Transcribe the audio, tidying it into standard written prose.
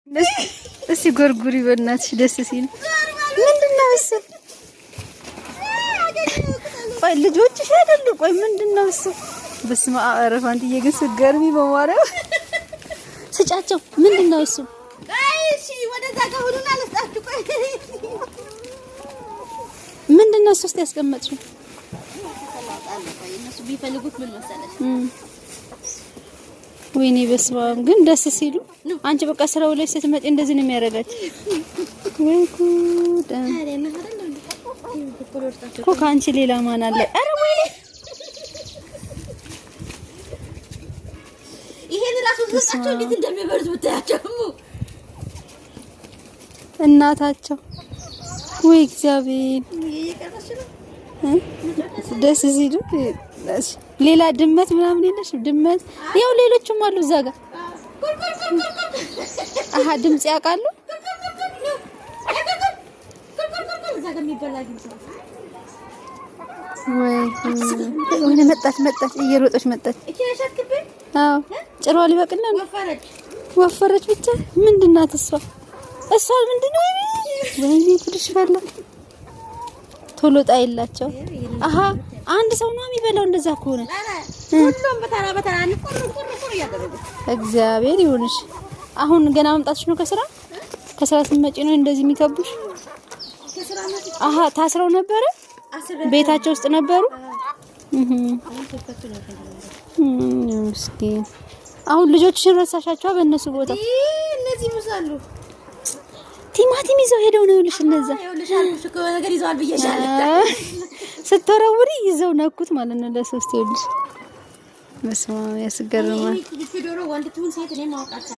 እስቲ ጎርጉሪ በእናትሽ ደስ ሲል ምንድነው እሱ? ቆይ ልጆችሽ አይደሉ? ቆይ ምንድነው እሱ? በስመ አብ አረፋንትዬ ግን ስትገርሚ በማርያም ስጫቸው። ምንድነው እሱ? እሺ ወደዛ ጋር ሁሉን አለስጣችሁ። ቆይ ምንድነው እሱ? ውስጥ ያስቀመጥሽው እነሱ ቢፈልጉት ምን መሰለሽ? ወይኔ በስመ አብ ግን ደስ ሲሉ። አንቺ በቃ ስራው ላይ ስትመጪ እንደዚህ ነው የሚያደርጋችሁ። ወይ ጉድ! እኮ ከአንቺ ሌላ ማን አለ? አረ ወይኔ ይሄን ራሱ ዘጣቸው እንዴት እንደሚበርዙ ብታያቸው እናታቸው። ወይ እግዚአብሔር ደስ ሲሉ። ሌላ ድመት ምናምን የለሽ? ድመት ያው ሌሎችም አሉ እዛ ጋር። አሃ ድምጽ ያውቃሉ። ወይ መጣች እየሮጠች መጣች። አዎ ጭሯ ሊበቅልና ወፈረች ብቻ። ምንድናት እሷ ምንድነው? ወይኔ ጉድሽ ፈላ። ቶሎ ጣይላቸው። አሃ አንድ ሰው ነው የሚበላው እንደዛ ከሆነ ሁሉም በተራ በተራ ቁርቁር ያደረጉ። እግዚአብሔር ይሁንሽ። አሁን ገና መምጣትሽ ነው ከስራ ስትመጪ ነው እንደዚህ የሚከቡሽ? አሃ ታስረው ነበረ? ቤታቸው ውስጥ ነበሩ? ምስኪን። አሁን ልጆችሽን ረሳሻቸው በእነሱ ቦታ? እነዚህ ሙሳሉ ቲማቲም ይዘው ሄደው ነው ይልሽ። እነዛ ይኸውልሽ አልኩሽ እኮ ነገር ይዘዋል ብዬሻለሁ። ስትወረውሪ ይዘው ነኩት ማለት ነው ለሶስት ይልሽ። በስመ አብ ያስገርማል። ይሄ ዶሮ ወንድ ትሁን ሴት እኔ ማውቃት